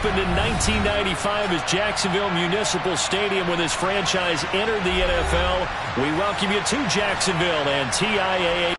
opened in 1995 as Jacksonville Municipal Stadium when this franchise entered the NFL. We welcome you to Jacksonville and TIAA.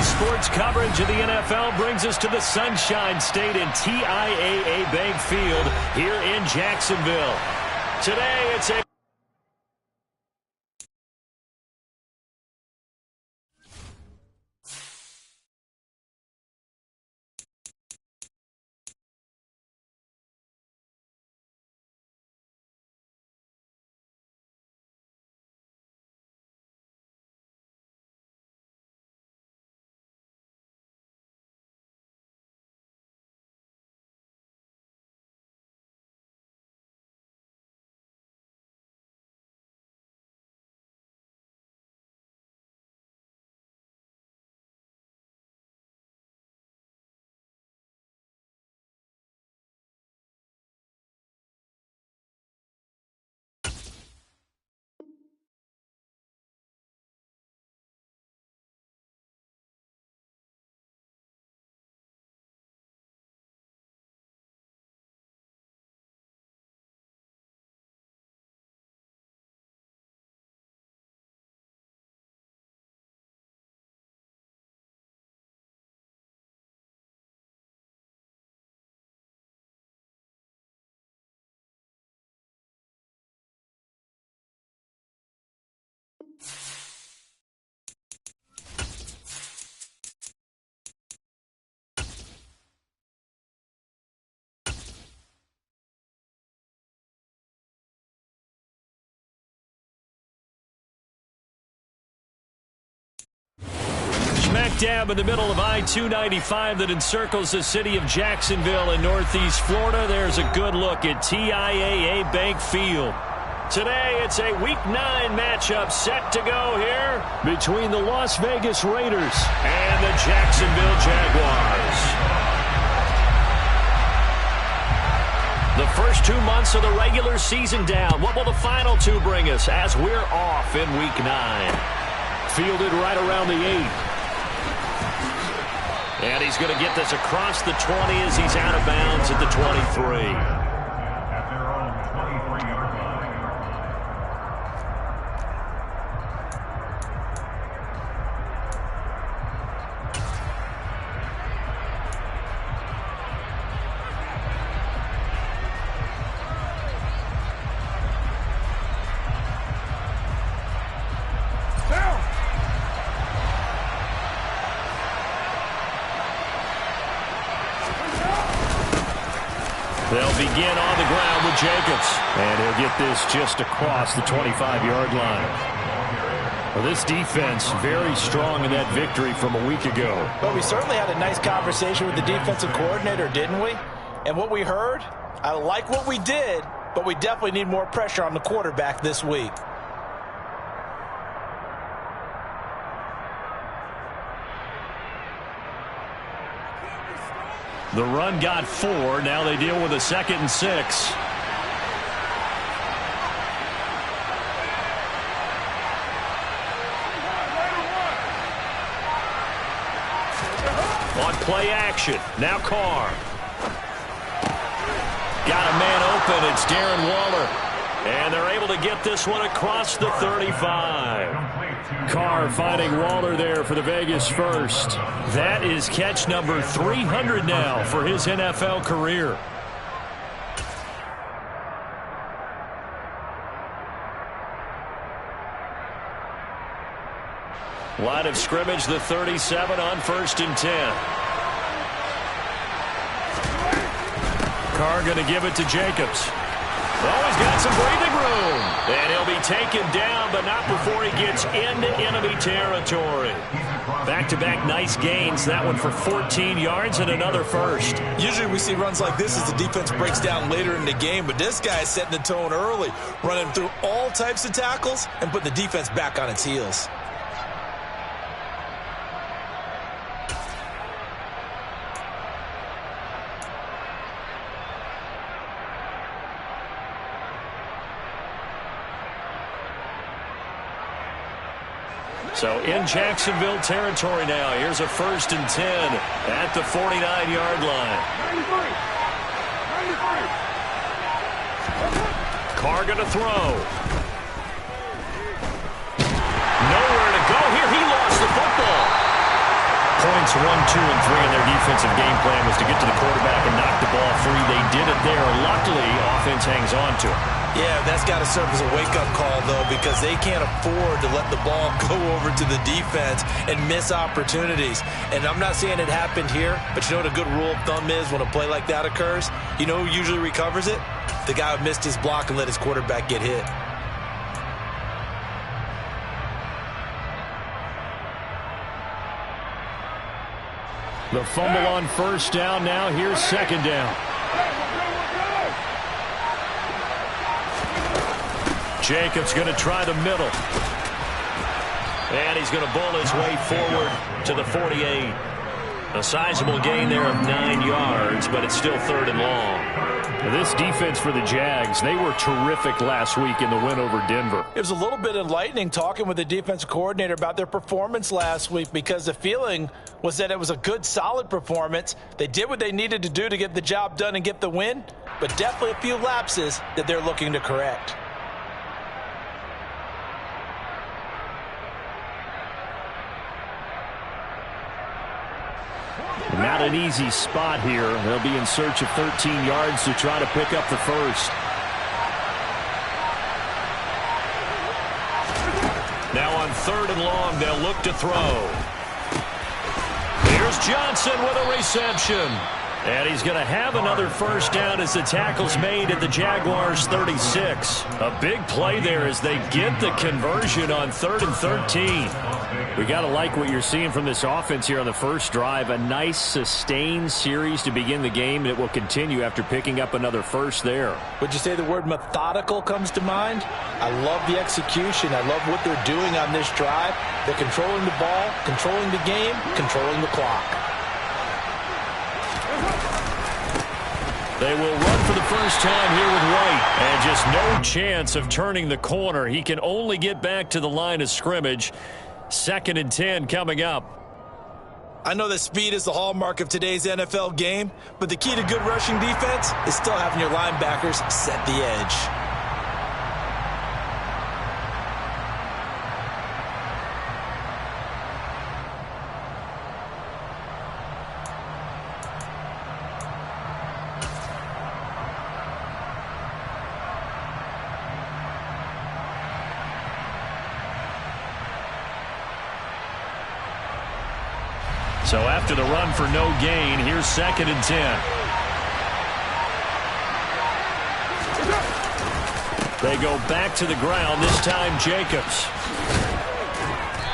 Sports coverage of the NFL brings us to the Sunshine State and TIAA Bank Field here in Jacksonville. Today, it's a smack dab in the middle of I-295 that encircles the city of Jacksonville in northeast Florida. There's a good look at TIAA Bank Field. Today, it's a Week 9 matchup set to go here between the Las Vegas Raiders and the Jacksonville Jaguars. The first 2 months of the regular season down. What will the final two bring us as we're off in Week 9? Fielded right around the 8. And he's going to get this across the 20 as he's out of bounds at the 23. They'll begin on the ground with Jacobs. And he'll get this just across the 25-yard line. Well, this defense very strong in that victory from a week ago. But we certainly had a nice conversation with the defensive coordinator, didn't we? And what we heard, I like what we did, but we definitely need more pressure on the quarterback this week. The run got 4. Now they deal with a 2nd and 6. On play action. Now Carr. Got a man open. It's Darren Waller. And they're able to get this one across the 35. Carr finding Waller there for the Vegas first. That is catch number 300 now for his NFL career. Line of scrimmage, the 37 on 1st and 10. Carr going to give it to Jacobs. Oh, he's got some breathing room. And he'll be taken down, but not before he gets into enemy territory. Back-to-back nice gains. That one for 14 yards and another first. Usually we see runs like this as the defense breaks down later in the game, but this guy is setting the tone early, running through all types of tackles and putting the defense back on its heels. So in Jacksonville territory now. Here's a 1st and 10 at the 49-yard line. Carr going to throw. Nowhere to go here. He lost the football. Points 1, 2, and 3 in their defensive game plan was to get to the quarterback and knock the ball free. They did it there. Luckily, offense hangs on to it. Yeah, that's got to serve as a wake-up call, though, because they can't afford to let the ball go over to the defense and miss opportunities. And I'm not saying it happened here, but you know what a good rule of thumb is when a play like that occurs? You know who usually recovers it? The guy who missed his block and let his quarterback get hit. The fumble on 1st down. Now here's 2nd down. Jacobs going to try the middle. And he's going to bull his way forward to the 48. A sizable gain there of 9 yards, but it's still 3rd and long. This defense for the Jags, they were terrific last week in the win over Denver. It was a little bit enlightening talking with the defensive coordinator about their performance last week, because the feeling was that it was a good, solid performance. They did what they needed to do to get the job done and get the win, but definitely a few lapses that they're looking to correct. Not an easy spot here. They'll be in search of 13 yards to try to pick up the first. Now on 3rd and long, they'll look to throw. Here's Johnson with a reception. And he's going to have another 1st down as the tackle's made at the Jaguars 36. A big play there as they get the conversion on 3rd and 13. We got to like what you're seeing from this offense here on the first drive. A nice sustained series to begin the game, and it will continue after picking up another first there. Would you say the word methodical comes to mind? I love the execution. I love what they're doing on this drive. They're controlling the ball, controlling the game, controlling the clock. They will run for the first time here with White. And just no chance of turning the corner. He can only get back to the line of scrimmage. 2nd and 10 coming up. I know that speed is the hallmark of today's NFL game, but the key to good rushing defense is still having your linebackers set the edge. So after the run for no gain, here's 2nd and 10. They go back to the ground, this time Jacobs.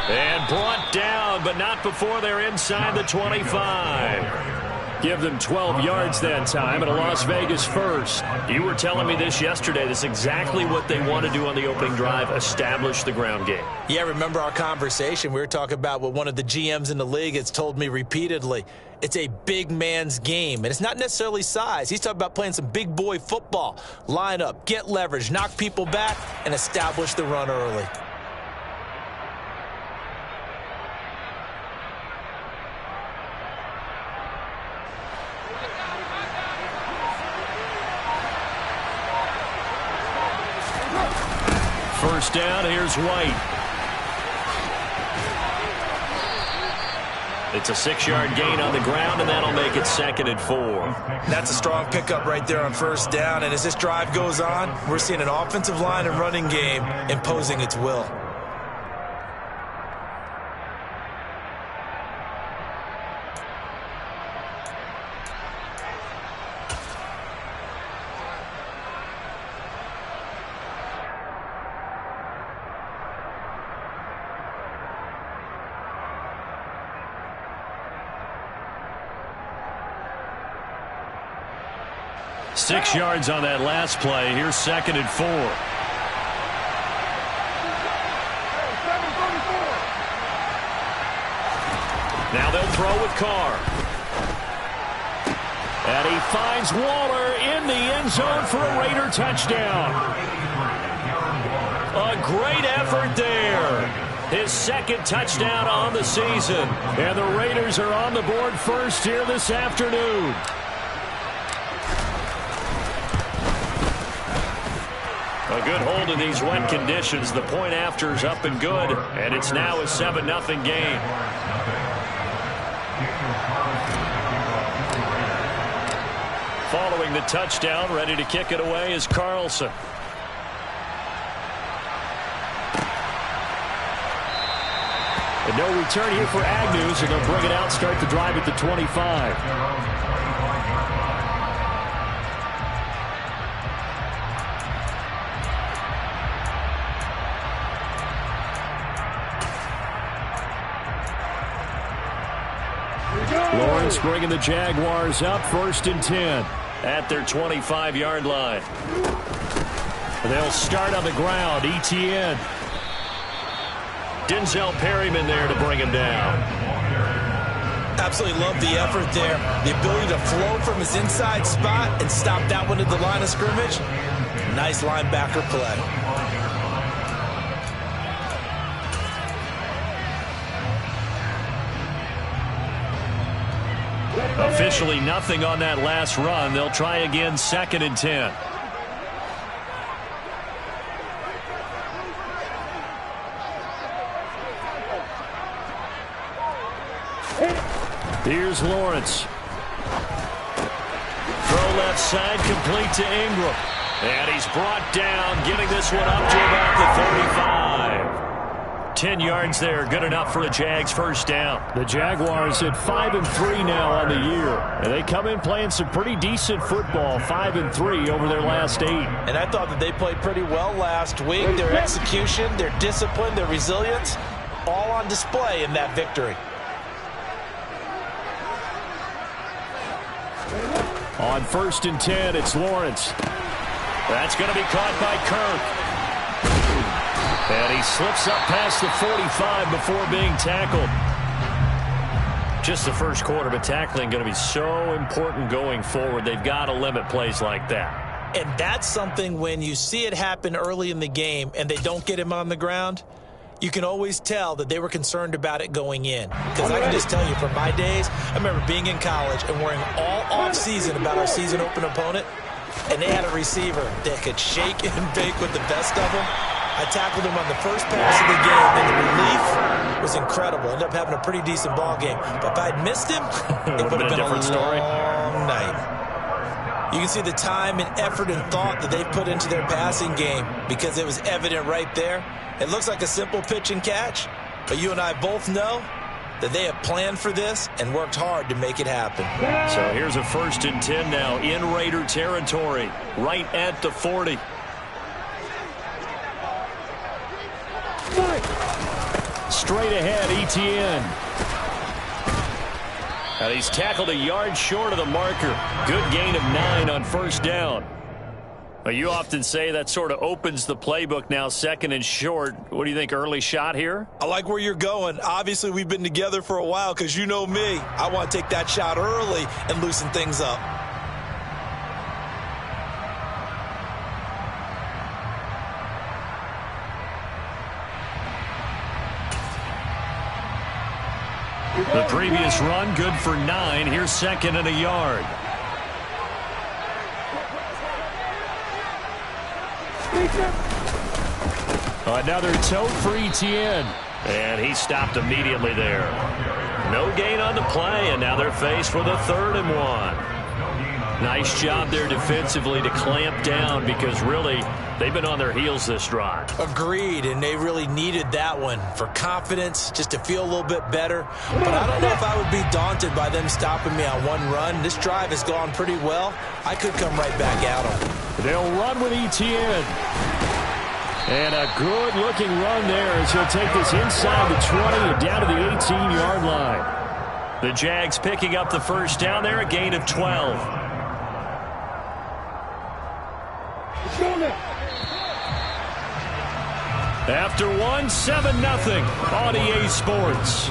And brought down, but not before they're inside the 25. Give them 12 yards that time and a Las Vegas first. You were telling me this yesterday. This is exactly what they want to do on the opening drive, establish the ground game. Yeah, remember our conversation. We were talking about what one of the GMs in the league has told me repeatedly. It's a big man's game, and it's not necessarily size. He's talking about playing some big boy football. Line up, get leverage, knock people back, and establish the run early. First down, here's White. It's a 6-yard gain on the ground, and that'll make it 2nd and 4. That's a strong pickup right there on first down, and as this drive goes on, we're seeing an offensive line and running game imposing its will. Six yards on that last play. Here's 2nd and 4. Now they'll throw with Carr. And he finds Waller in the end zone for a Raider touchdown. A great effort there. His 2nd touchdown on the season. And the Raiders are on the board first here this afternoon. A good hold in these wet conditions. The point after is up and good, and it's now a 7-0 game. Following the touchdown, ready to kick it away is Carlson. And no return here for Agnew, so they'll bring it out, start the drive at the 25. Lawrence bringing the Jaguars up, 1st and 10 at their 25-yard line. They'll start on the ground. ETN. Denzel Perryman there to bring him down. Absolutely love the effort there. The ability to flow from his inside spot and stop that one at the line of scrimmage. Nice linebacker play. Officially nothing on that last run. They'll try again, 2nd and 10. Here's Lawrence. Throw left side, complete to Ingram. And he's brought down, getting this one up to about the 35. 10 yards there, good enough for a Jags first down. The Jaguars at 5-3 now on the year. And they come in playing some pretty decent football, 5-3 over their last 8. And I thought that they played pretty well last week. Their execution, their discipline, their resilience, all on display in that victory. On 1st and 10, it's Lawrence. That's going to be caught by Kirk. And he slips up past the 45 before being tackled. Just the first quarter, but tackling going to be so important going forward. They've got to limit plays like that. And that's something when you see it happen early in the game and they don't get him on the ground, you can always tell that they were concerned about it going in. Because I can just tell you, from my days, I remember being in college and worrying all off-season about our season open opponent, and they had a receiver that could shake and bake with the best of them. I tackled him on the first pass of the game, and the relief was incredible. Ended up having a pretty decent ball game. But if I'd missed him, it would have been a different story. Long night. You can see the time and effort and thought that they've put into their passing game because it was evident right there. It looks like a simple pitch and catch, but you and I both know that they have planned for this and worked hard to make it happen. So here's a 1st and 10 now in Raider territory, right at the 40. Straight ahead, Etienne. And he's tackled a yard short of the marker. Good gain of 9 on first down. Well, you often say that sort of opens the playbook now, second and short. What do you think, early shot here? I like where you're going. Obviously, we've been together for a while because you know me. I want to take that shot early and loosen things up. The previous run, good for 9. Here's second and a yard. Another tote for Etienne. And he stopped immediately there. No gain on the play, and now they're faced with a 3rd and 1. Nice job there defensively to clamp down because really they've been on their heels this drive. Agreed, and they really needed that one for confidence, just to feel a little bit better. But I don't know if I would be daunted by them stopping me on one run. This drive has gone pretty well. I could come right back at them. They'll run with Etienne. And a good-looking run there as he'll take this inside the 20 and down to the 18-yard line. The Jags picking up the first down there, a gain of 12. After 1, 7-0 on EA Sports.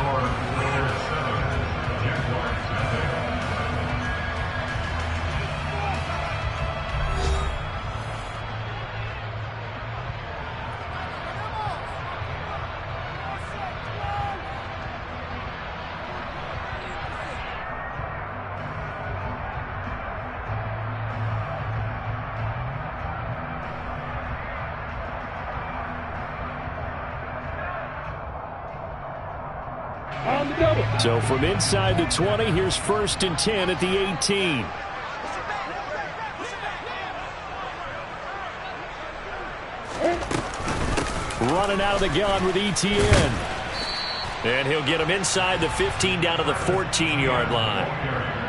So from inside the 20, here's 1st and 10 at the 18. Running out of the gun with Etienne. And he'll get him inside the 15 down to the 14-yard line.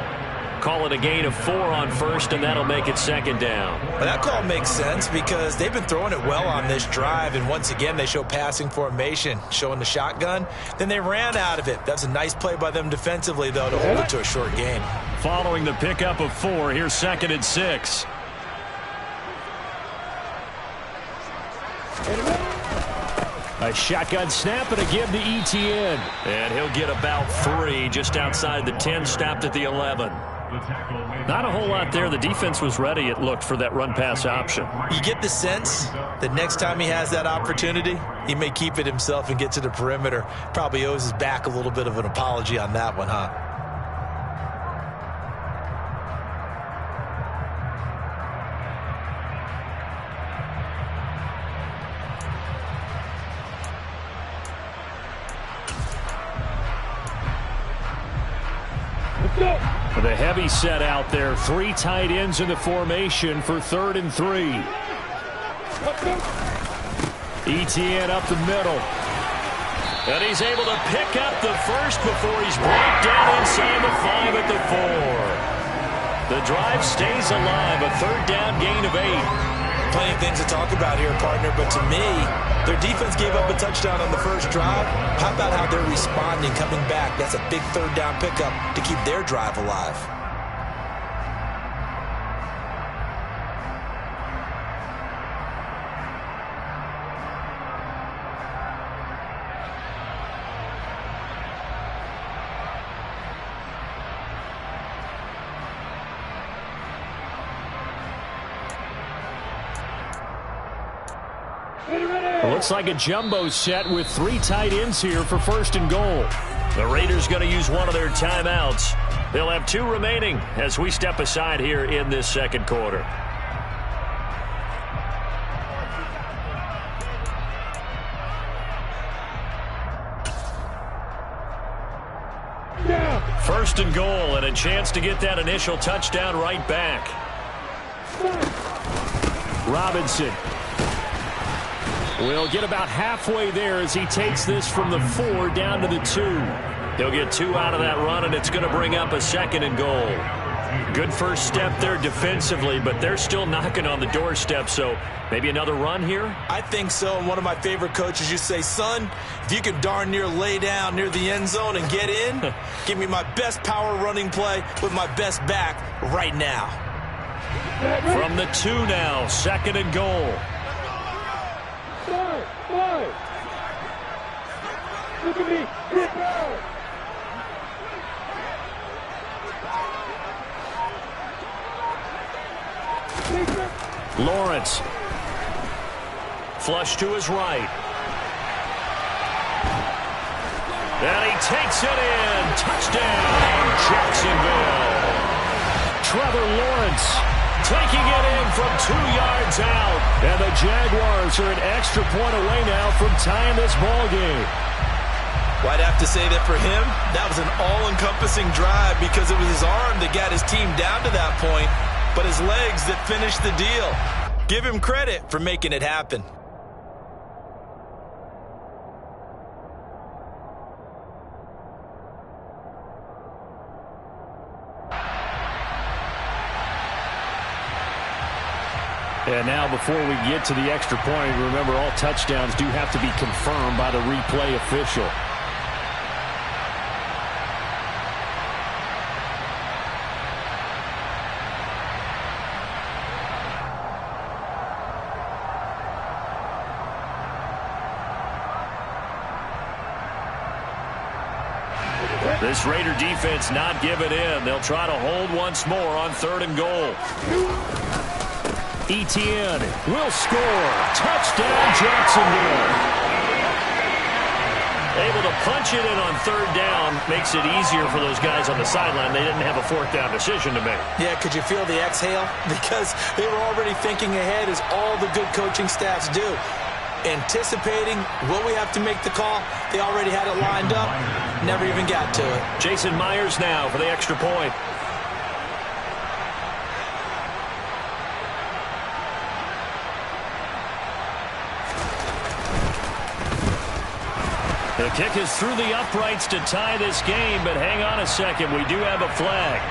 Call it a gain of 4 on first, and that'll make it 2nd down. Well, that call makes sense because they've been throwing it well on this drive, and once again they show passing formation, showing the shotgun. Then they ran out of it. That's a nice play by them defensively, though, to hold it to a short gain. Following the pickup of 4, here's 2nd and 6. A shotgun snap and a give to Etienne. And he'll get about 3 just outside the 10, stopped at the 11. Not a whole lot there. The defense was ready, it looked, for that run-pass option. You get the sense that next time he has that opportunity, he may keep it himself and get to the perimeter. Probably owes his back a little bit of an apology on that one, huh? The heavy set out there. 3 tight ends in the formation for 3rd and 3. Etienne up the middle. And he's able to pick up the first before he's brought down inside the 5 at the 4. The drive stays alive. A 3rd down gain of 8. Plenty of things to talk about here, partner, but to me, their defense gave up a touchdown on the first drive. How about how they're responding, coming back? That's a big 3rd down pickup to keep their drive alive. Looks like a jumbo set with 3 tight ends here for 1st and goal. The Raiders going to use one of their timeouts. They'll have 2 remaining as we step aside here in this 2nd quarter. Yeah. 1st and goal and a chance to get that initial touchdown right back. Robinson will get about halfway there as he takes this from the 4 down to the 2. He'll get 2 out of that run, and it's going to bring up a 2nd and goal. Good first step there defensively, but they're still knocking on the doorstep, so maybe another run here? I think so, and one of my favorite coaches used to say, son, if you can darn near lay down near the end zone and get in, give me my best power running play with my best back right now. From the 2 now, 2nd and goal. Look at me. Lawrence. Flush to his right. And he takes it in. Touchdown, Jacksonville. Trevor Lawrence taking it in from 2 yards out. And the Jaguars are an extra point away now from tying this ball game. Well, I'd have to say that for him, that was an all-encompassing drive because it was his arm that got his team down to that point, but his legs that finished the deal. Give him credit for making it happen. And now before we get to the extra point, remember all touchdowns do have to be confirmed by the replay official. This Raider defense not giving in. They'll try to hold once more on 3rd and goal. Etienne will score. Touchdown, Jacksonville. Able to punch it in on 3rd down. Makes it easier for those guys on the sideline. They didn't have a 4th down decision to make. Yeah, could you feel the exhale? Because they were already thinking ahead, as all the good coaching staffs do. Anticipating, will we have to make the call? They already had it lined up. Never even got to it. Jason Myers now for the extra point. The kick is through the uprights to tie this game, but hang on a second. We do have a flag.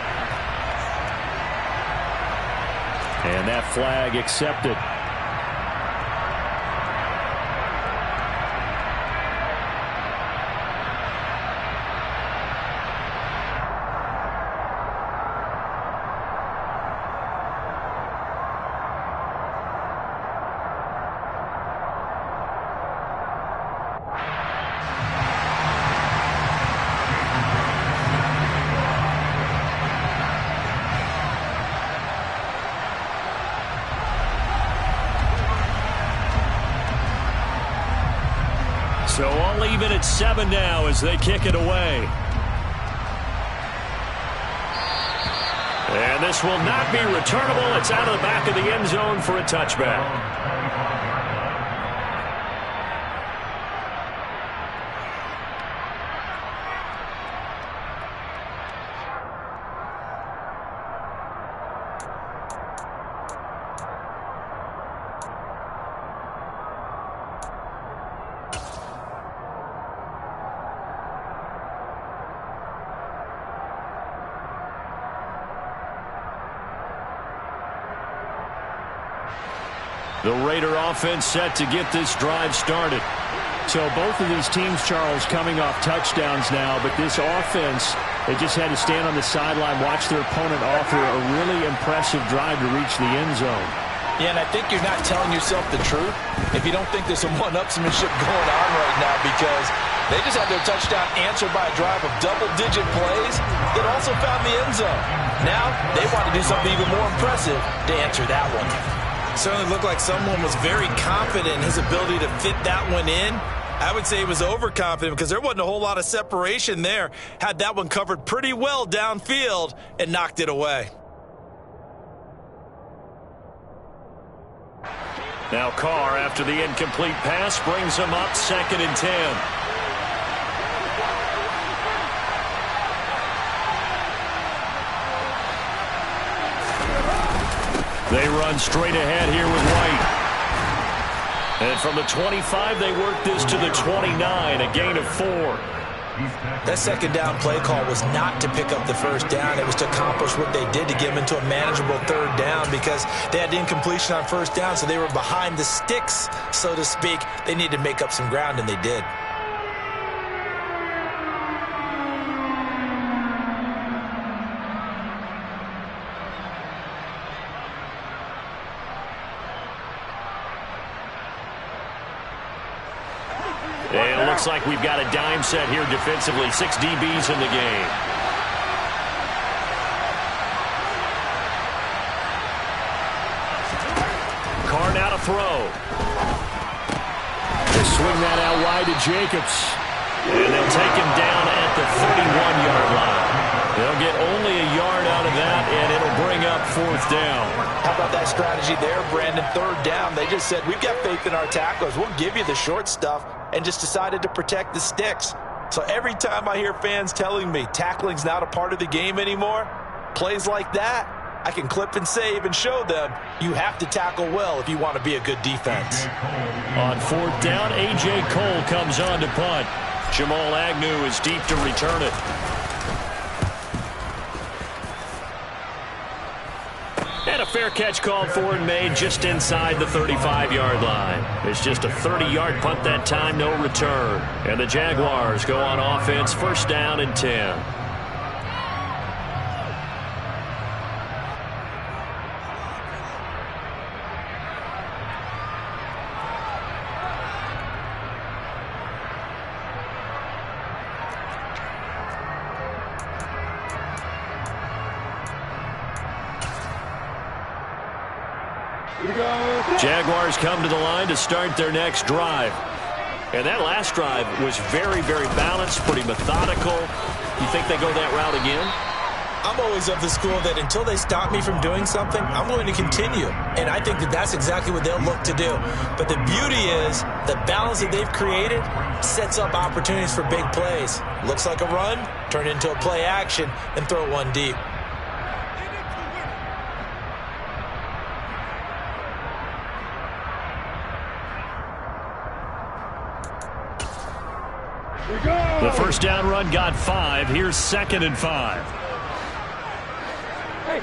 And that flag accepted. So all even at 7 now as they kick it away. And this will not be returnable. It's out of the back of the end zone for a touchback. The Raider offense set to get this drive started. So both of these teams, Charles, coming off touchdowns now, but this offense, they just had to stand on the sideline, watch their opponent offer a really impressive drive to reach the end zone. Yeah, and I think you're not telling yourself the truth if you don't think there's some one-upsmanship going on right now, because they just had their touchdown answered by a drive of double-digit plays that also found the end zone. Now they want to do something even more impressive to answer that one. Certainly looked like someone was very confident in his ability to fit that one in. I would say he was overconfident because there wasn't a whole lot of separation there. Had that one covered pretty well downfield and knocked it away. Now Carr, after the incomplete pass, brings him up 2nd and 10. They run straight ahead here with White. And from the 25, they work this to the 29, a gain of 4. That second down play call was not to pick up the first down. It was to accomplish what they did to get them into a manageable third down because they had incompletion on first down, so they were behind the sticks, so to speak. They needed to make up some ground, and they did. And it looks like we've got a dime set here defensively. 6 DBs in the game. Carr now to throw. They swing that out wide to Jacobs. And they'll take him down at the 31-yard line. They'll get only a yard out of that, and it'll bring up 4th down. How about that strategy there, Brandon? Third down, they just said, we've got faith in our tacklers. We'll give you the short stuff, and just decided to protect the sticks. So every time I hear fans telling me tackling's not a part of the game anymore, plays like that, I can clip and save and show them you have to tackle well if you want to be a good defense. On 4th down, A.J. Cole comes on to punt. Jamal Agnew is deep to return it. And a fair catch called for and made just inside the 35-yard line. It's just a 30-yard punt that time, no return. And the Jaguars go on offense, 1st down and 10. Jaguars come to the line to start their next drive. And that last drive was very, very balanced, pretty methodical. You think they go that route again? I'm always of the school that until they stop me from doing something, I'm going to continue. And I think that that's exactly what they'll look to do. But the beauty is the balance that they've created sets up opportunities for big plays. Looks like a run, turn it into a play action, and throw it one deep. The 1st down run got 5. Here's 2nd and 5. Hey,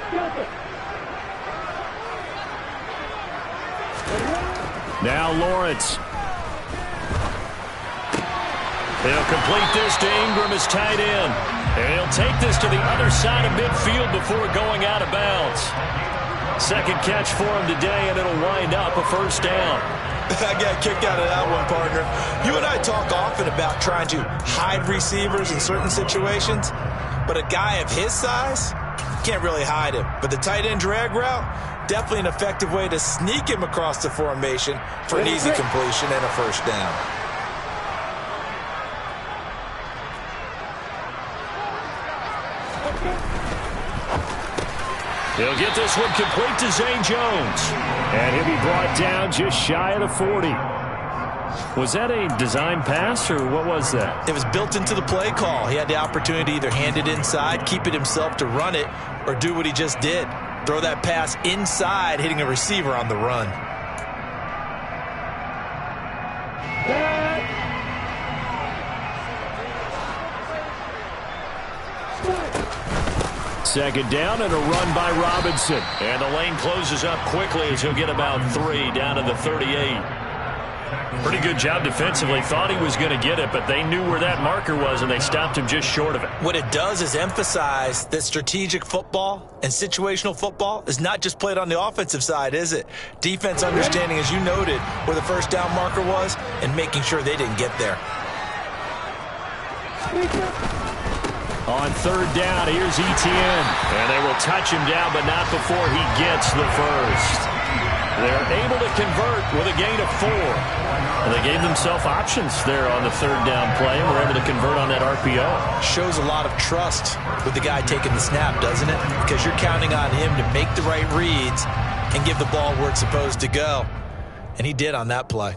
now Lawrence. They'll complete this to Ingram as tight end. And he'll take this to the other side of midfield before going out of bounds. 2nd catch for him today, and it'll wind up a 1st down. I got a kick out of that one, partner. You and I talk often about trying to hide receivers in certain situations, but a guy of his size can't really hide him. But the tight end drag route, definitely an effective way to sneak him across the formation for an easy completion and a 1st down. He'll get this one complete to Zane Jones. And he'll be brought down just shy of the 40. Was that a design pass, or what was that? It was built into the play call. He had the opportunity to either hand it inside, keep it himself to run it, or do what he just did. Throw that pass inside, hitting a receiver on the run. Second down and a run by Robinson. And the lane closes up quickly as he'll get about 3 down to the 38. Pretty good job defensively. Thought he was going to get it, but they knew where that marker was, and they stopped him just short of it. What it does is emphasize that strategic football and situational football is not just played on the offensive side, is it? Defense understanding, as you noted, where the 1st down marker was and making sure they didn't get there. On 3rd down, here's Etienne. And they will touch him down, but not before he gets the 1st. They're able to convert with a gain of 4. And they gave themselves options there on the 3rd down play, and were able to convert on that RPO. Shows a lot of trust with the guy taking the snap, doesn't it? Because you're counting on him to make the right reads and give the ball where it's supposed to go. And he did on that play.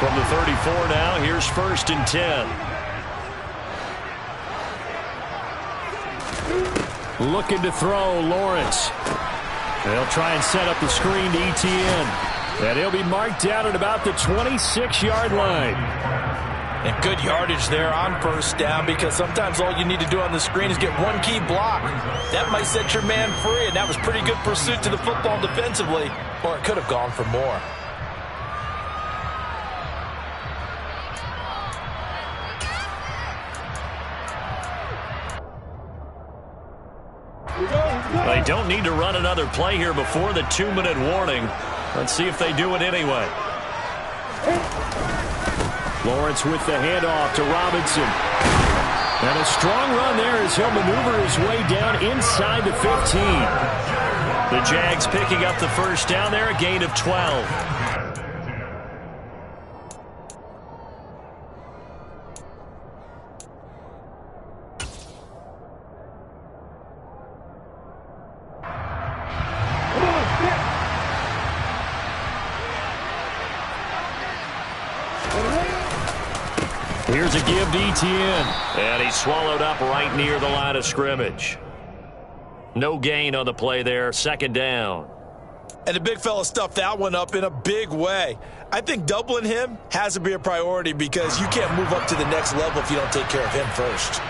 From the 34 now, here's 1st and 10. Looking to throw, Lawrence. They'll try and set up the screen to Etienne. And he'll be marked down at about the 26-yard line. And good yardage there on first down, because sometimes all you need to do on the screen is get one key block. That might set your man free, and that was pretty good pursuit to the football defensively, or it could have gone for more. They don't need to run another play here before the 2-minute warning. Let's see if they do it anyway. Lawrence with the handoff to Robinson. And a strong run there as he'll maneuver his way down inside the 15. The Jags picking up the first down there, a gain of 12. Here's a give to Etienne. And he's swallowed up right near the line of scrimmage. No gain on the play there. Second down. And the big fella stuffed that one up in a big way. I think doubling him has to be a priority, because you can't move up to the next level if you don't take care of him first.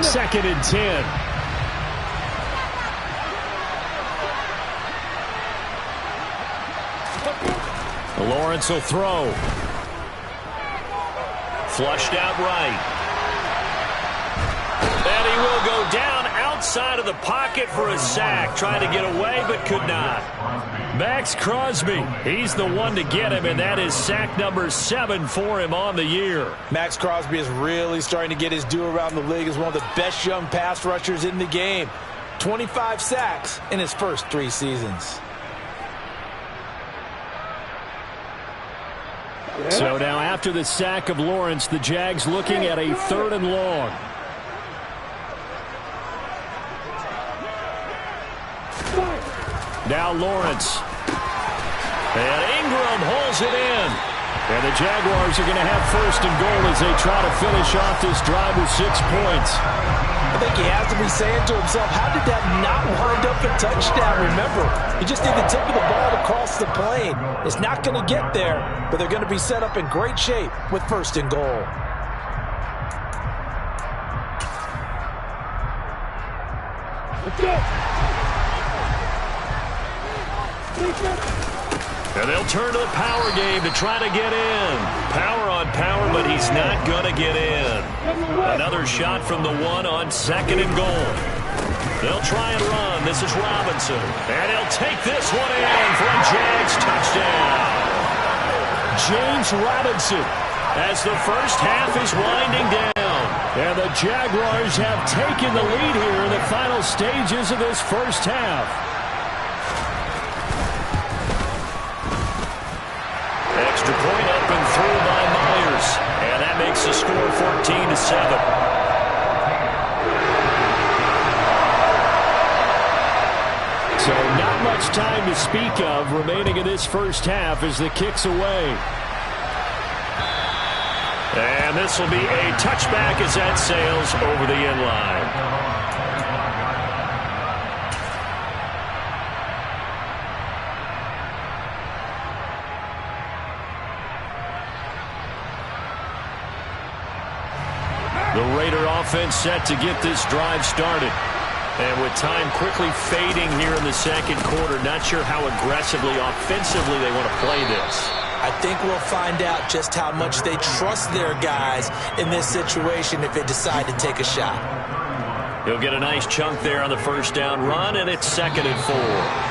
Second and 10. Lawrence will throw. Flushed out right. And he will go down outside of the pocket for a sack. Trying to get away, but could not. Max Crosby, he's the one to get him, and that is sack number 7 for him on the year. Max Crosby is really starting to get his due around the league as one of the best young pass rushers in the game. 25 sacks in his first 3 seasons. So now after the sack of Lawrence, the Jags looking at a 3rd and long. Now Lawrence. And Ingram holds it in. And the Jaguars are going to have 1st and goal as they try to finish off this drive with 6 points. I think he has to be saying to himself, how did that not wind up a touchdown? Remember, you just need the tip of the ball to cross the plane. It's not going to get there, but they're going to be set up in great shape with 1st and goal. Let's go. And they'll turn to the power game to try to get in. Power on power, but he's not going to get in. Another shot from the 1 on 2nd and goal. They'll try and run. This is Robinson. And he'll take this one in for a Jags touchdown. James Robinson, as the first half is winding down. And the Jaguars have taken the lead here in the final stages of this first half. Extra point up and through by Myers. And that makes the score 14-7. So not much time to speak of remaining in this first half as the kick's away. And this will be a touchback as that sails over the end line. The Raider offense set to get this drive started. And with time quickly fading here in the second quarter, not sure how aggressively, offensively they want to play this. I think we'll find out just how much they trust their guys in this situation if they decide to take a shot. He'll get a nice chunk there on the first down run, and it's 2nd and 4.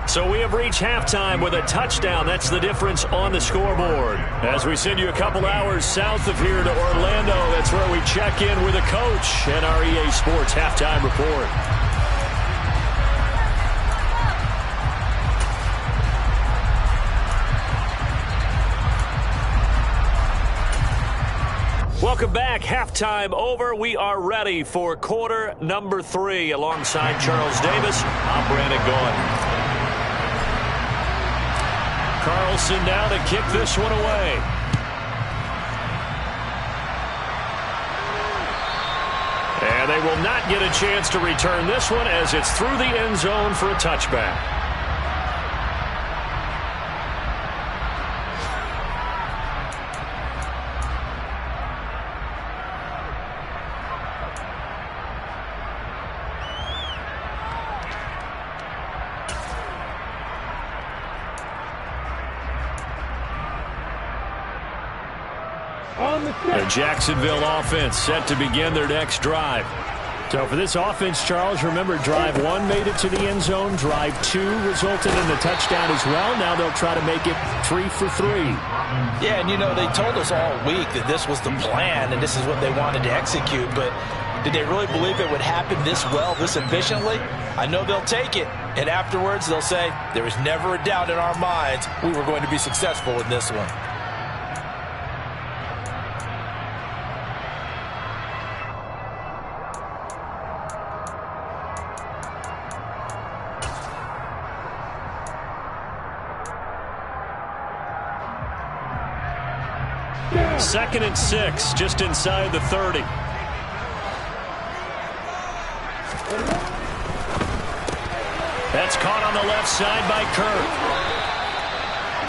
So we have reached halftime with a touchdown. That's the difference on the scoreboard. As we send you a couple hours south of here to Orlando, that's where we check in with a coach and our EA Sports halftime report. Welcome back. Halftime over. We are ready for quarter number 3. Alongside Charles Davis, I'm Brandon Gaudin. Carlson now to kick this one away. And they will not get a chance to return this one as it's through the end zone for a touchback. The Jacksonville offense set to begin their next drive. So for this offense, Charles, remember drive 1 made it to the end zone. Drive 2 resulted in the touchdown as well. Now they'll try to make it 3 for 3. Yeah, and you know, they told us all week that this was the plan and this is what they wanted to execute, but did they really believe it would happen this well, this efficiently? I know they'll take it, and afterwards they'll say, there was never a doubt in our minds we were going to be successful in this one. Second and 6, just inside the 30. That's caught on the left side by Kirk.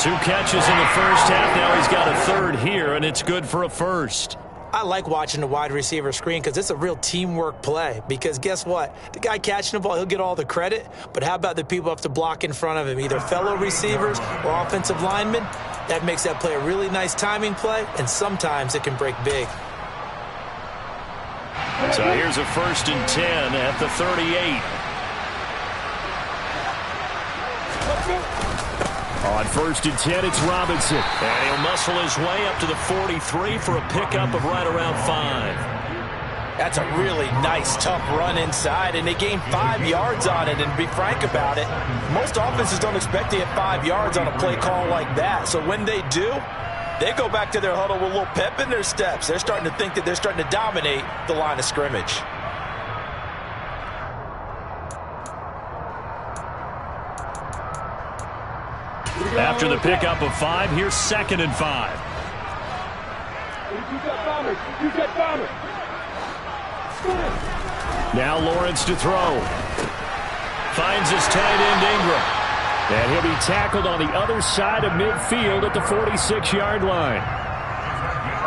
2 catches in the first half. Now he's got a third here, and it's good for a first. I like watching the wide receiver screen because it's a real teamwork play. Because guess what? The guy catching the ball, he'll get all the credit. But how about the people who have to block in front of him, either fellow receivers or offensive linemen? That makes that play a really nice timing play, and sometimes it can break big. So here's a 1st and 10 at the 38. On 1st and 10, it's Robinson. And he'll muscle his way up to the 43 for a pickup of right around 5. That's a really nice, tough run inside, and they gained 5 yards on it. And to be frank about it, most offenses don't expect to get 5 yards on a play call like that. So when they do, they go back to their huddle with a little pep in their steps. They're starting to think that they're starting to dominate the line of scrimmage. After the pickup of 5, here's 2nd and 5. Now Lawrence to throw. Finds his tight end Ingram. And he'll be tackled on the other side of midfield at the 46-yard line.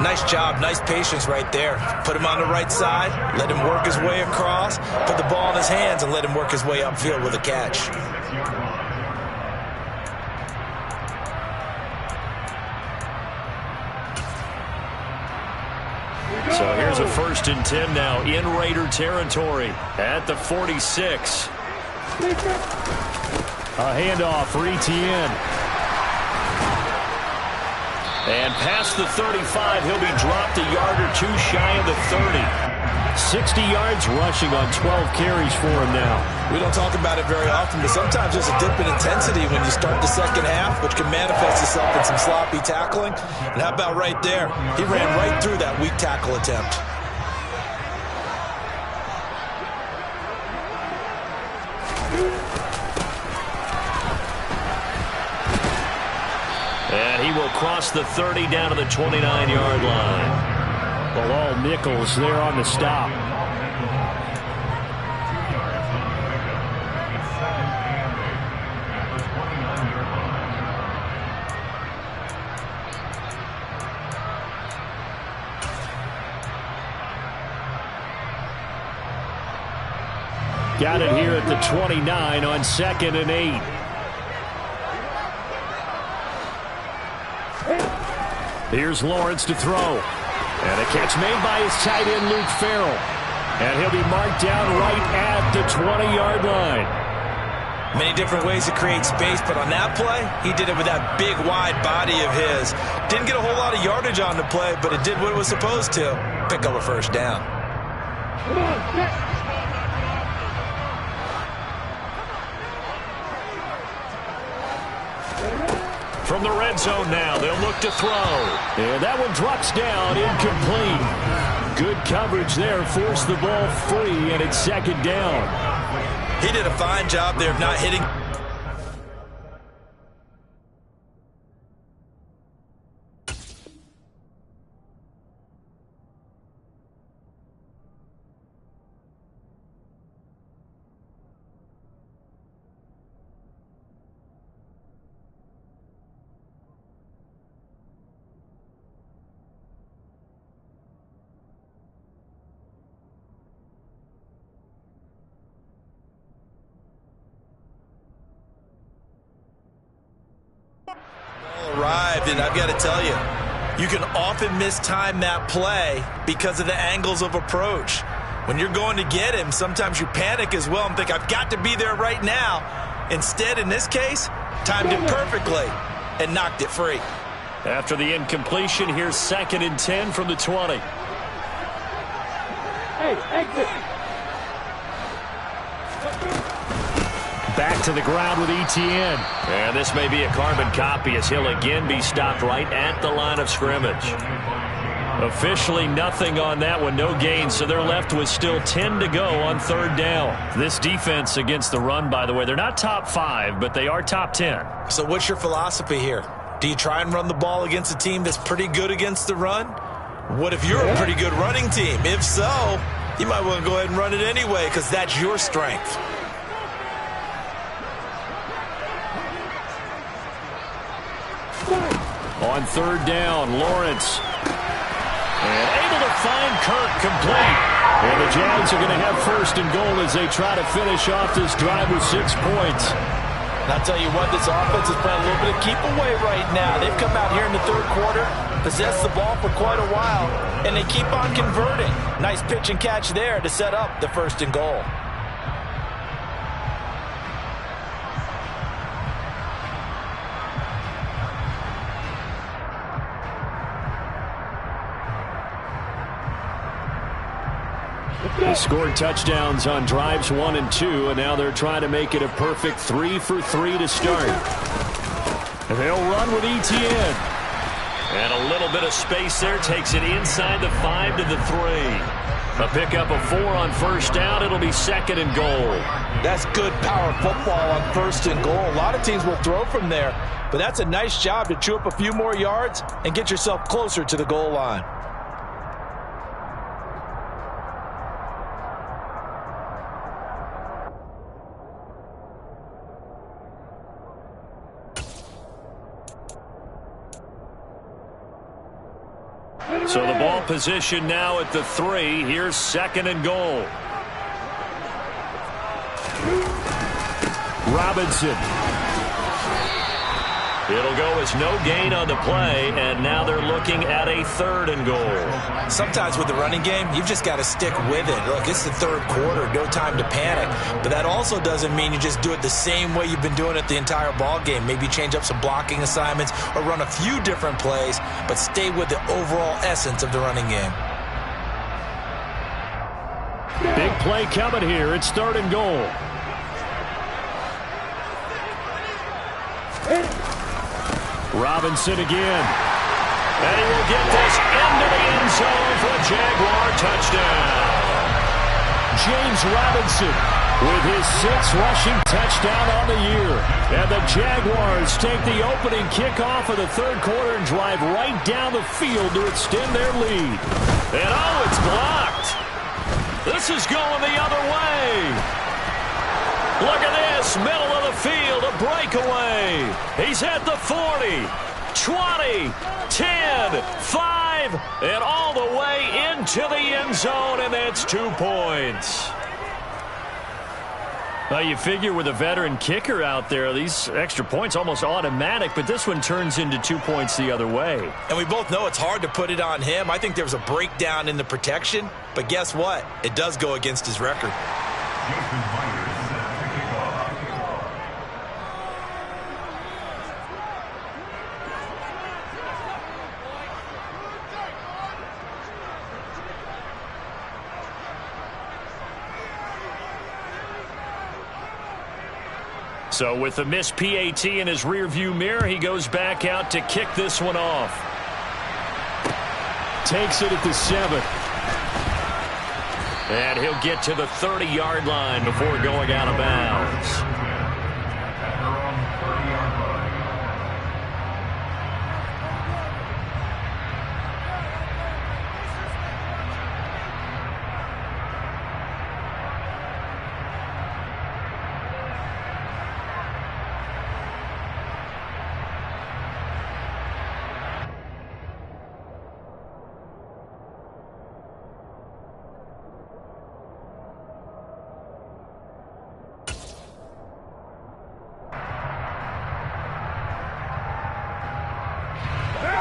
Nice job, nice patience right there. Put him on the right side, let him work his way across, put the ball in his hands, and let him work his way upfield with a catch. So here's a 1st and 10 now in Raider territory at the 46. A handoff for Etienne. And past the 35, he'll be dropped a yard or 2 shy of the 30. 60 yards rushing on 12 carries for him now. We don't talk about it very often, but sometimes there's a dip in intensity when you start the second half, which can manifest itself in some sloppy tackling. And how about right there? He ran right through that weak tackle attempt. And he will cross the 30 down to the 29-yard line. Well, all nickels there on the stop. Got it here at the 29 on 2nd and 8. Here's Lawrence to throw. And a catch made by his tight end, Luke Farrell. And he'll be marked down right at the 20-yard line. Many different ways to create space, but on that play, he did it with that big, wide body of his. Didn't get a whole lot of yardage on the play, but it did what it was supposed to. Pick up a 1st down. Come on, From the red zone now, they'll look to throw. And that one drops down, incomplete. Good coverage there, forced the ball free, and it's 2nd down. He did a fine job there of not hitting drive, and I've got to tell you, you can often mistime that play because of the angles of approach. When you're going to get him, sometimes you panic as well and think, I've got to be there right now. Instead, in this case, timed it perfectly and knocked it free. After the incompletion, here's 2nd and 10 from the 20. Hey, exit. Back to the ground with Etienne. And this may be a carbon copy as he'll again be stopped right at the line of scrimmage. Officially nothing on that one, no gain, so they're left with still 10 to go on 3rd down. This defense against the run, by the way, they're not top 5, but they are top 10. So what's your philosophy here? Do you try and run the ball against a team that's pretty good against the run? What if you're a pretty good running team? If so, you might want to go ahead and run it anyway because that's your strength. On 3rd down, Lawrence. And able to find Kirk complete. And the Jags are going to have 1st and goal as they try to finish off this drive with 6 points. And I'll tell you what, this offense is playing a little bit of keep away right now. They've come out here in the 3rd quarter, possessed the ball for quite a while, and they keep on converting. Nice pitch and catch there to set up the 1st and goal. They scored touchdowns on drives 1 and 2, and now they're trying to make it a perfect 3 for 3 to start. And they'll run with Etienne. And a little bit of space there takes it inside the 5 to the 3. A pickup of 4 on 1st down. It'll be 2nd and goal. That's good power football on 1st and goal. A lot of teams will throw from there, but that's a nice job to chew up a few more yards and get yourself closer to the goal line. So the ball position now at the 3. Here's 2nd and goal. Robinson. It'll go as no gain on the play, and now they're looking at a 3rd and goal. Sometimes with the running game, you've just got to stick with it. Look, it's the 3rd quarter, no time to panic. But that also doesn't mean you just do it the same way you've been doing it the entire ball game. Maybe change up some blocking assignments or run a few different plays, but stay with the overall essence of the running game. Big play coming here. It's 3rd and goal. Robinson again. And he will get this into the end zone for a Jaguar touchdown. James Robinson with his 6th rushing touchdown on the year. And the Jaguars take the opening kickoff of the 3rd quarter and drive right down the field to extend their lead. And oh, it's blocked. This is going the other way. Look at this, middle of the field, a breakaway. He's at the 40, 20, 10, 5, and all the way into the end zone, and that's 2 points. Now, you figure with a veteran kicker out there, these extra points almost automatic, but this one turns into 2 points the other way. And we both know it's hard to put it on him. I think there was a breakdown in the protection, but guess what? It does go against his record. So with the missed PAT in his rearview mirror, he goes back out to kick this one off. Takes it at the 7. And he'll get to the 30-yard line before going out of bounds.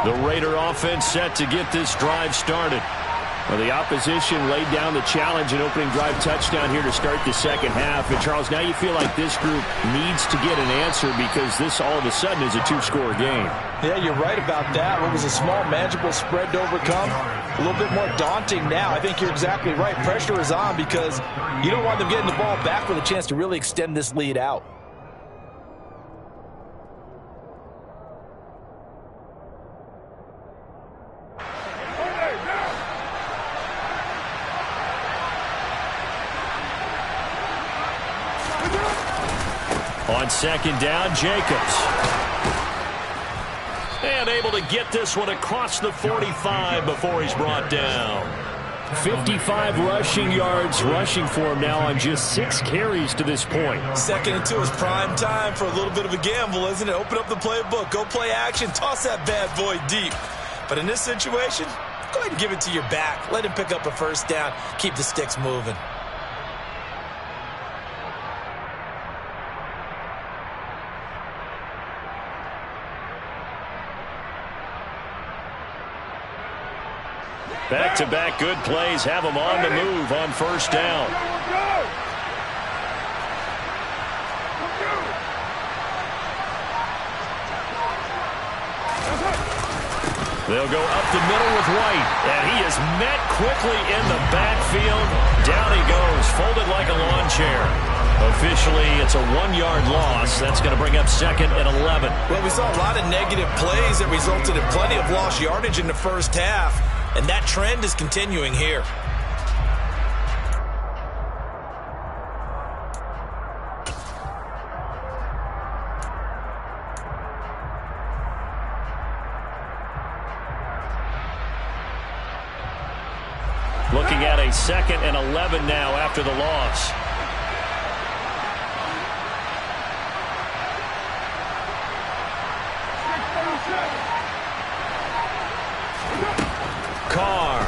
The Raider offense set to get this drive started. Well, the opposition laid down the challenge and opening drive touchdown here to start the second half. And, Charles, now you feel like this group needs to get an answer because this all of a sudden is a two-score game. Yeah, you're right about that. What was a small, manageable spread to overcome, a little bit more daunting now. I think you're exactly right. Pressure is on because you don't want them getting the ball back with a chance to really extend this lead out. On second down, Jacobs. And able to get this one across the 45 before he's brought down. 55 rushing yards rushing for him now on just 6 carries to this point. Second and 2 is prime time for a little bit of a gamble, isn't it? Open up the playbook, go play action, toss that bad boy deep. But in this situation, go ahead and give it to your back. Let him pick up a first down. Keep the sticks moving. Back-to-back good plays have him on the move on first down. They'll go up the middle with White, and he is met quickly in the backfield. Down he goes, folded like a lawn chair. Officially, it's a 1-yard loss. That's going to bring up second and 11. Well, we saw a lot of negative plays that resulted in plenty of lost yardage in the first half. And that trend is continuing here. Looking at a second and 11 now after the loss. Carr.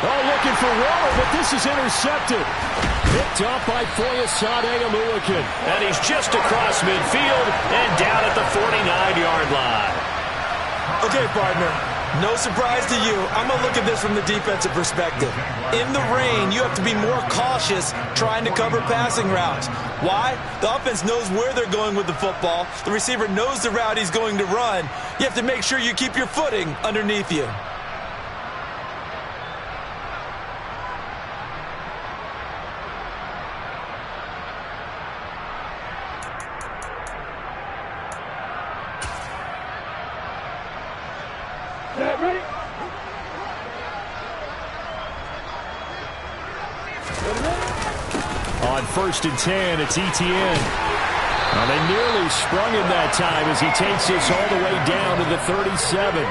Oh, looking for Waller, but this is intercepted. Picked up by Foyesade Oluwakin. And he's just across midfield and down at the 49-yard line. Okay, partner. No surprise to you. I'm going to look at this from the defensive perspective. In the rain, you have to be more cautious trying to cover passing routes. Why? The offense knows where they're going with the football. The receiver knows the route he's going to run. You have to make sure you keep your footing underneath you. Ready? On first and 10, it's Etienne. Well, they nearly sprung him that time as he takes this all the way down to the 37.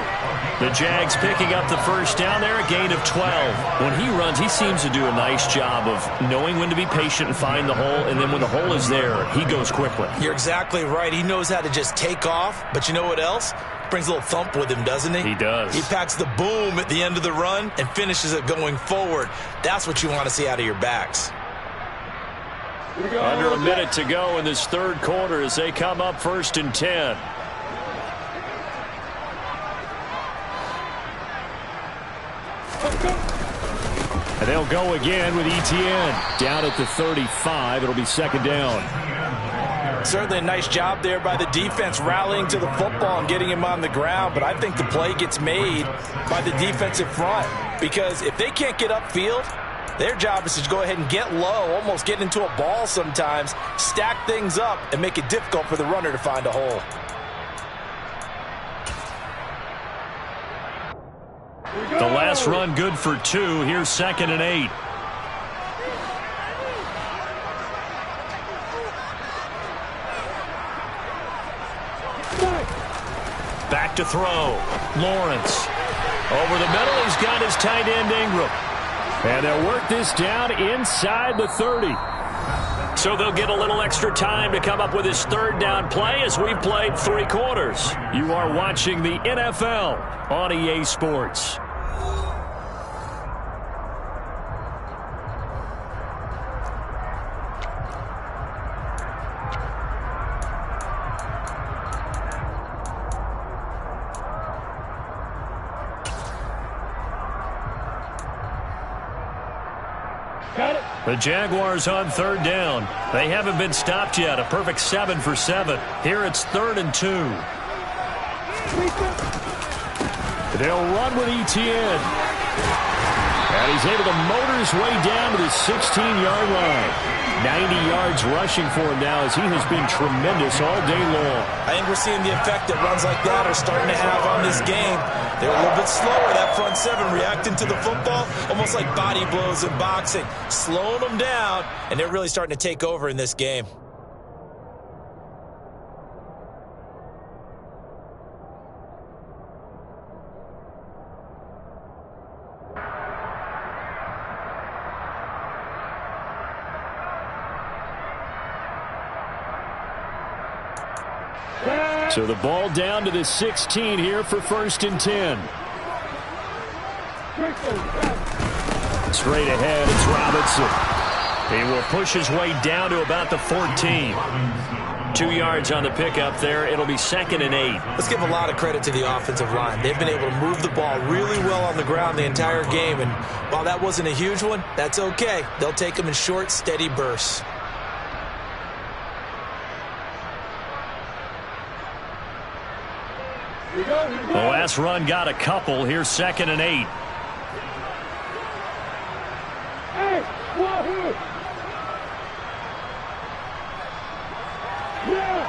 The Jags picking up the first down there, a gain of 12. When he runs, he seems to do a nice job of knowing when to be patient and find the hole, and then when the hole is there, he goes quickly. You're exactly right. He knows how to just take off, but you know what else? Brings a little thump with him, doesn't he? He does. He packs the boom at the end of the run and finishes it going forward. That's what you want to see out of your backs. Under a minute to go in this third quarter as they come up first and 10. And they'll go again with Etienne. Down at the 35, it'll be second down. Certainly a nice job there by the defense rallying to the football and getting him on the ground, but I think the play gets made by the defensive front because if they can't get upfield, their job is to go ahead and get low, almost get into a ball sometimes, stack things up, and make it difficult for the runner to find a hole. The last run good for 2. Here's second and 8. Back to throw. Lawrence. Over the middle, he's got his tight end Ingram. And they'll work this down inside the 30. So they'll get a little extra time to come up with his third down play as we've played 3 quarters. You are watching the NFL on EA Sports. The Jaguars on third down. They haven't been stopped yet. A perfect 7 for 7. Here it's 3rd and 2. They'll run with Etienne. And he's able to motor his way down to the 16-yard line. 90 yards rushing for him now as he has been tremendous all day long. I think we're seeing the effect that runs like that are starting to have on this game. They're a little bit slower, that front seven, reacting to the football, almost like body blows in boxing, slowing them down, and they're really starting to take over in this game. So the ball down to the 16 here for 1st and 10. Straight ahead, it's Robinson. He will push his way down to about the 14. 2 yards on the pickup there. It'll be 2nd and 8. Let's give a lot of credit to the offensive line. They've been able to move the ball really well on the ground the entire game. And while that wasn't a huge one, that's okay. They'll take them in short, steady bursts. The last run got a couple. Here's 2nd and 8. Hey, Wahoo! Yeah!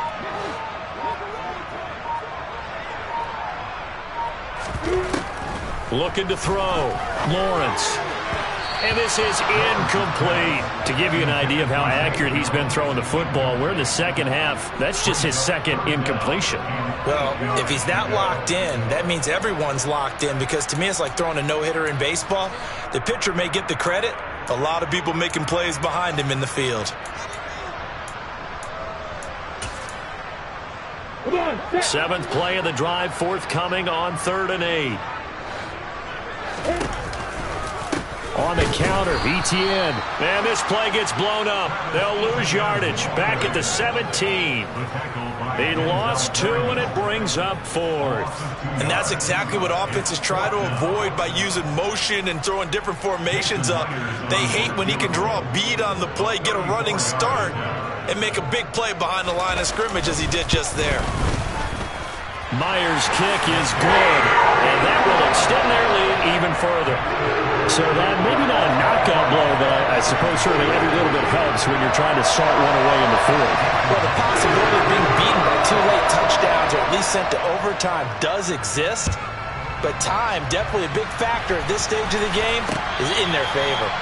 Looking to throw. Lawrence. And this is incomplete. To give you an idea of how accurate he's been throwing the football, we're in the second half. That's just his second incompletion. Well, if he's that locked in, that means everyone's locked in, because to me it's like throwing a no-hitter in baseball. The pitcher may get the credit. A lot of people making plays behind him in the field. Come on, 7th play of the drive, forthcoming on 3rd and 8. On the counter, Etienne. And this play gets blown up. They'll lose yardage. Back at the 17. They lost 2, and it brings up 4th. And that's exactly what offenses try to avoid by using motion and throwing different formations up. They hate when he can draw a bead on the play, get a running start, and make a big play behind the line of scrimmage as he did just there. Myers' kick is good, and that will extend their lead even further. So that maybe not a knockout blow, but I suppose certainly every little bit helps when you're trying to salt one away in the 4th. Well, the possibility of being beaten by 2 late touchdowns or at least sent to overtime does exist, but time, definitely a big factor at this stage of the game, is in their favor.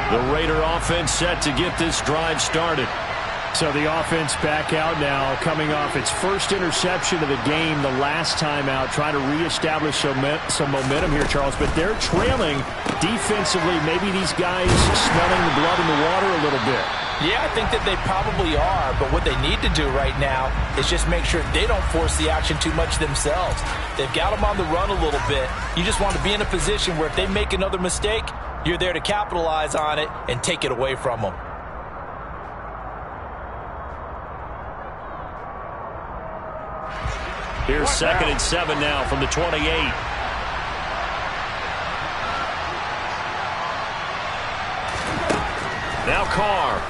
The Raider offense set to get this drive started. So the offense back out now, coming off its first interception of the game the last time out, trying to reestablish some momentum here, Charles. But they're trailing defensively. Maybe these guys smelling the blood in the water a little bit. Yeah, I think that they probably are, but what they need to do right now is just make sure they don't force the action too much themselves. They've got them on the run a little bit. You just want to be in a position where if they make another mistake, you're there to capitalize on it and take it away from them. Here's 2nd and 7 now from the 28. Now Carr.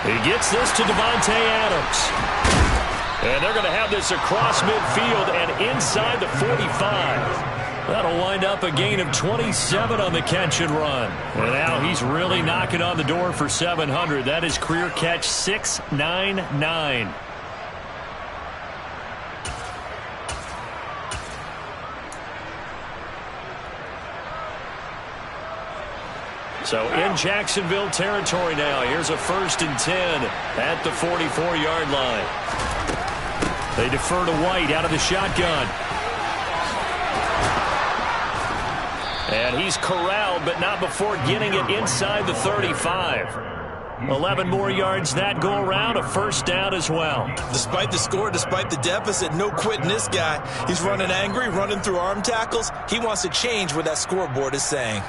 He gets this to Devontae Adams. And they're going to have this across midfield and inside the 45. That'll wind up a gain of 27 on the catch and run. And now he's really knocking on the door for 700. That is career catch 699. So in Jacksonville territory now. Here's a 1st and 10 at the 44-yard line. They defer to White out of the shotgun. And he's corralled, but not before getting it inside the 35. 11 more yards that go around, a 1st down as well. Despite the score, despite the deficit, no quitting this guy. He's running angry, running through arm tackles. He wants to change what that scoreboard is saying.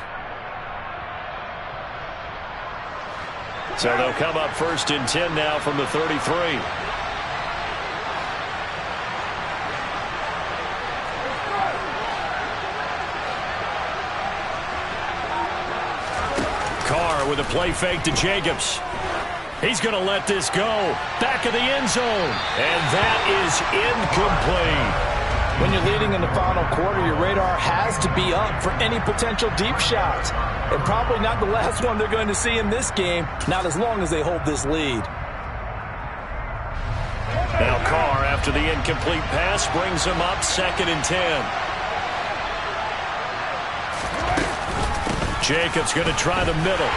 So they'll come up 1st and 10 now from the 33. Carr with a play fake to Jacobs. He's going to let this go. Back of the end zone. And that is incomplete. When you're leading in the final quarter, your radar has to be up for any potential deep shots. And probably not the last one they're going to see in this game, not as long as they hold this lead. Now Carr, after the incomplete pass, brings him up 2nd and 10. Jacobs going to try the middle.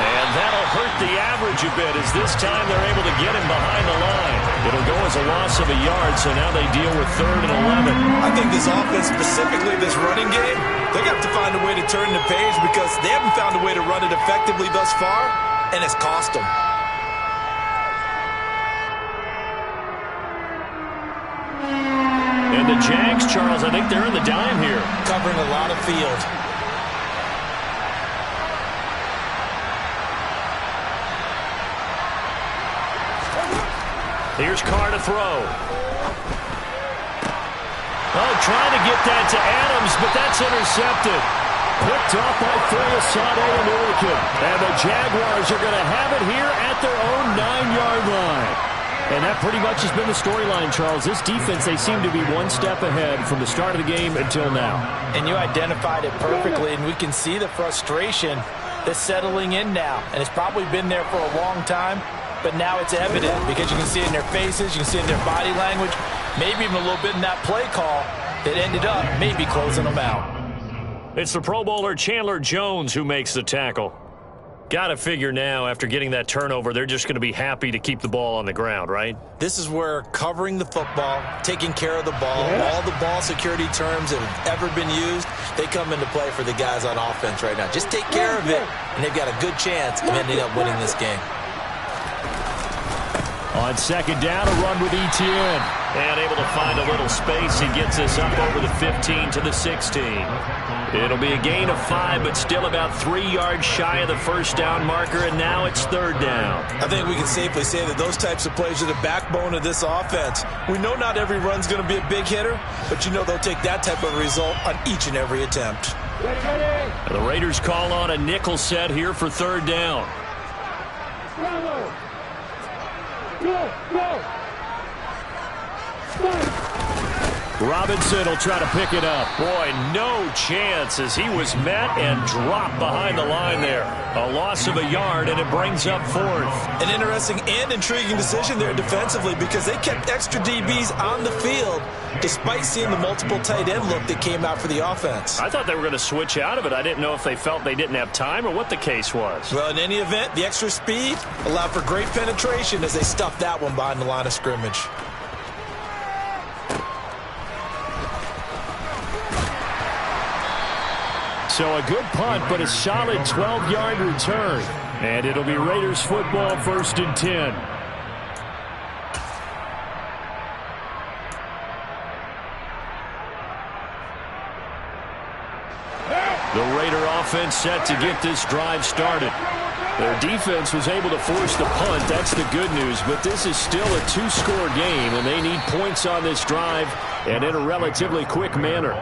And that'll hurt the average a bit as this time they're able to get him behind the line. It'll go as a loss of a yard, so now they deal with 3rd and 11. I think this offense, specifically this running game, they're going to have to find a way to turn the page because they haven't found a way to run it effectively thus far, and it's cost them. And the Jags, Charles, I think they're in the dime here. Covering a lot of field. Here's Carr to throw. Oh, trying to get that to Adams, but that's intercepted. Picked off by Fayasade and Ulican. And the Jaguars are going to have it here at their own 9-yard line. And that pretty much has been the storyline, Charles. This defense, they seem to be one step ahead from the start of the game until now. And you identified it perfectly, and we can see the frustration that's settling in now. And it's probably been there for a long time. But now it's evident because you can see it in their faces, you can see it in their body language, maybe even a little bit in that play call that ended up maybe closing them out. It's the Pro Bowler Chandler Jones who makes the tackle. Got to figure now, after getting that turnover, they're just going to be happy to keep the ball on the ground, right? This is where covering the football, taking care of the ball, all the ball security terms that have ever been used, they come into play for the guys on offense right now. Just take care of it, and they've got a good chance of ending up winning this game. On 2nd down, a run with Etienne. And able to find a little space. He gets us up over the 15 to the 16. It'll be a gain of 5, but still about 3 yards shy of the 1st down marker, and now it's 3rd down. I think we can safely say that those types of plays are the backbone of this offense. We know not every run's going to be a big hitter, but you know they'll take that type of result on each and every attempt. The Raiders call on a nickel set here for 3rd down. Robinson will try to pick it up. Boy, no chance as he was met and dropped behind the line there. A loss of a yard, and it brings up 4th. An interesting and intriguing decision there defensively because they kept extra DBs on the field despite seeing the multiple tight end look that came out for the offense. I thought they were going to switch out of it. I didn't know if they felt they didn't have time or what the case was. Well, in any event, the extra speed allowed for great penetration as they stuffed that one behind the line of scrimmage. So a good punt, but a solid 12-yard return. And it'll be Raiders football 1st and 10. The Raider offense set to get this drive started. Their defense was able to force the punt. That's the good news. But this is still a 2-score game, and they need points on this drive and in a relatively quick manner.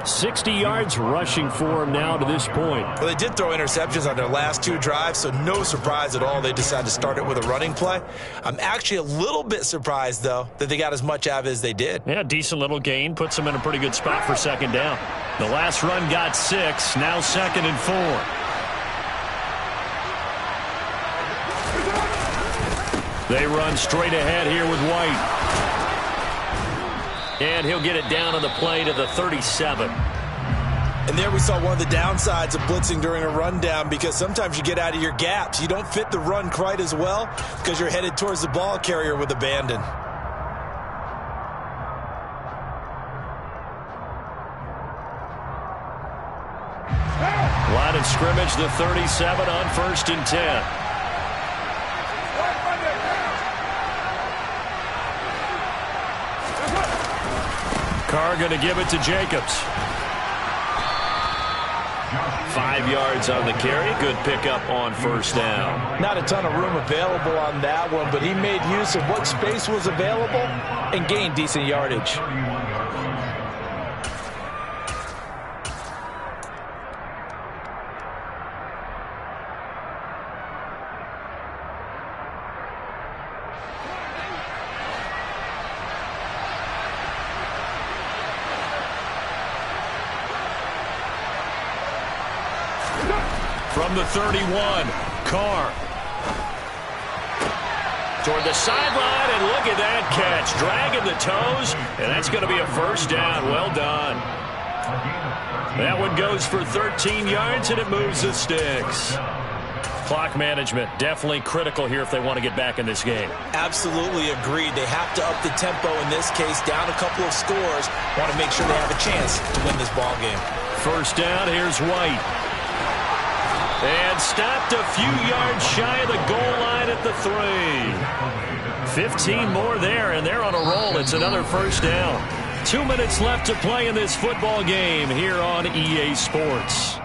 60 yards rushing for them now to this point. Well, they did throw interceptions on their last 2 drives, so no surprise at all they decided to start it with a running play. I'm actually a little bit surprised, though, that they got as much out of it as they did. Yeah, decent little gain. Puts them in a pretty good spot for 2nd down. The last run got 6. Now 2nd and 4. They run straight ahead here with White. And he'll get it down on the play to the 37. And there we saw one of the downsides of blitzing during a rundown because sometimes you get out of your gaps. You don't fit the run quite as well because you're headed towards the ball carrier with abandon. Line of scrimmage, the 37 on 1st and 10. Carr going to give it to Jacobs. 5 yards on the carry. Good pickup on first down. Not a ton of room available on that one, but he made use of what space was available and gained decent yardage. From the 31, Carr. Toward the sideline, and look at that catch. Dragging the toes, and that's going to be a first down. Well done. That one goes for 13 yards, and it moves the sticks. Clock management, definitely critical here if they want to get back in this game. Absolutely agreed. They have to up the tempo in this case, down a couple of scores. Want to make sure they have a chance to win this ball game. First down, here's White. And stopped a few yards shy of the goal line at the 3. 15 more there, and they're on a roll. It's another first down. 2 minutes left to play in this football game here on EA Sports.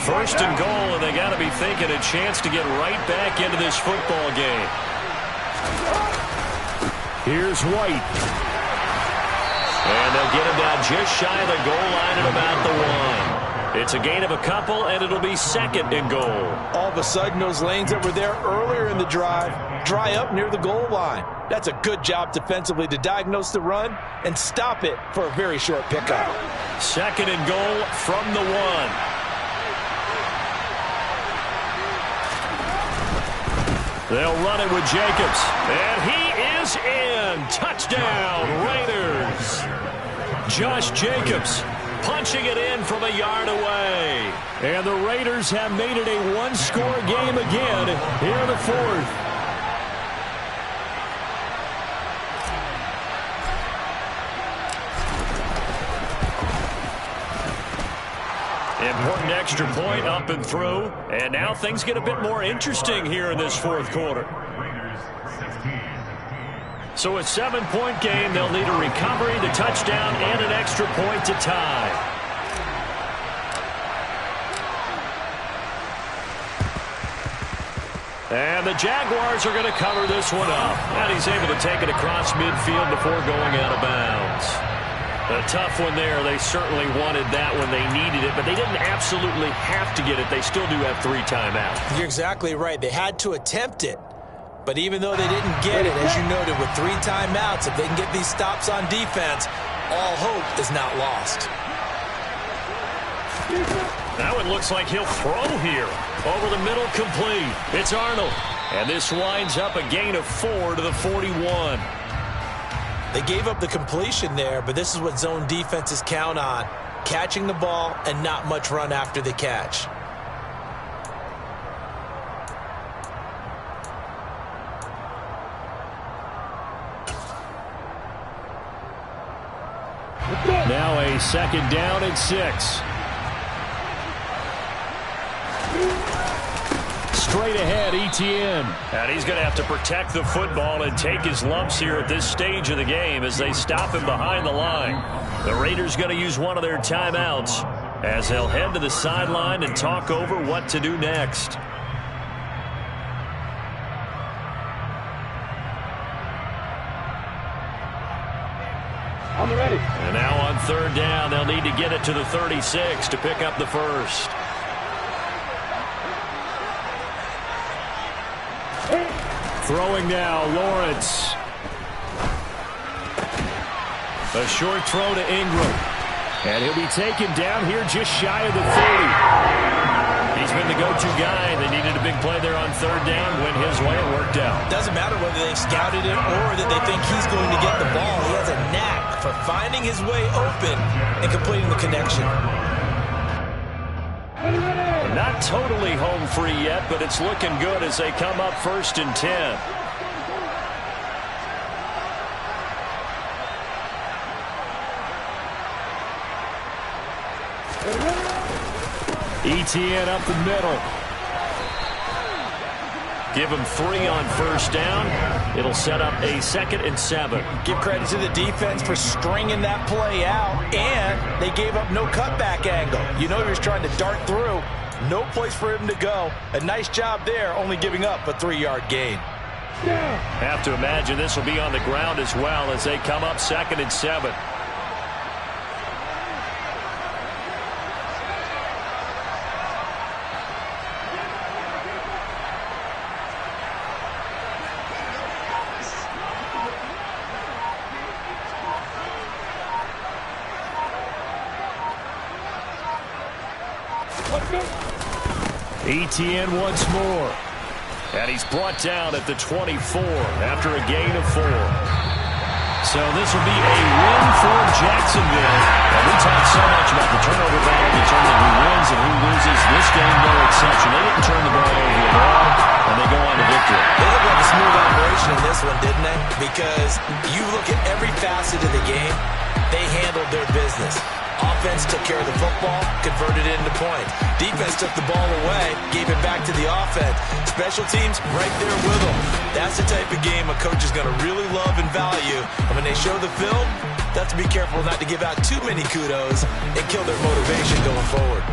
First and goal, and they got to be thinking a chance to get right back into this football game. Here's White. And they'll get him down just shy of the goal line at about the 1. It's a gain of a couple, and it'll be second and goal. All of a sudden, those lanes that were there earlier in the drive dry up near the goal line. That's a good job defensively to diagnose the run and stop it for a very short pickup. Second and goal from the 1. They'll run it with Jacobs. And he is in. Touchdown, Raiders. Josh Jacobs punching it in from a yard away. And the Raiders have made it a one-score game again here in the 4th. Important extra point up and through. And now things get a bit more interesting here in this 4th quarter. So a 7-point game. They'll need a recovery, the touchdown, and an extra point to tie. And the Jaguars are going to cover this one up. And he's able to take it across midfield before going out of bounds. A tough one there. They certainly wanted that when they needed it, but they didn't absolutely have to get it. They still do have 3 timeouts. You're exactly right. They had to attempt it. But even though they didn't get it, as you noted, with 3 timeouts, if they can get these stops on defense, all hope is not lost. That one looks like he'll throw here. Over the middle, complete. It's Arnold. And this winds up a gain of 4 to the 41. They gave up the completion there, but this is what zone defenses count on. Catching the ball and not much run after the catch. Now a second down and 6. Straight ahead, Etienne. And he's going to have to protect the football and take his lumps here at this stage of the game as they stop him behind the line. The Raiders going to use one of their timeouts as they'll head to the sideline and talk over what to do next. On the ready. And now on third down, they'll need to get it to the 36 to pick up the first. Throwing now, Lawrence. A short throw to Ingram. And he'll be taken down here just shy of the 30. He's been the go-to guy. They needed a big play there on third down. Went his way, it worked out. Doesn't matter whether they scouted it or that they think he's going to get the ball. He has a knack for finding his way open and completing the connection. Not totally home free yet, but it's looking good as they come up 1st and 10. Etienne up the middle. Give them 3 on first down. It'll set up a 2nd and 7. Give credit to the defense for stringing that play out, and they gave up no cutback angle. You know he was trying to dart through. No place for him to go. A nice job there, only giving up a 3-yard gain. Have to imagine this will be on the ground as well as they come up 2nd and 7. Etienne once more. And he's brought down at the 24 after a gain of 4. So this will be a win for Jacksonville. And we talk so much about the turnover battle determining who wins and who loses. This game, no exception. They didn't turn the ball over at all, and they go on to victory. They look like a smooth operation in this one, didn't they? Because you look at every facet of the game, they handled their business. Offense took care of the football, converted it into points. Defense took the ball away, gave it back to the offense. Special teams right there with them. That's the type of game a coach is going to really love and value. And when they show the film, they have to be careful not to give out too many kudos and kill their motivation going forward.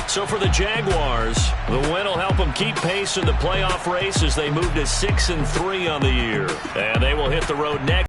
So for the Jaguars, the win will help them keep pace in the playoff race as they move to 6-3 on the year. And they will hit the road next.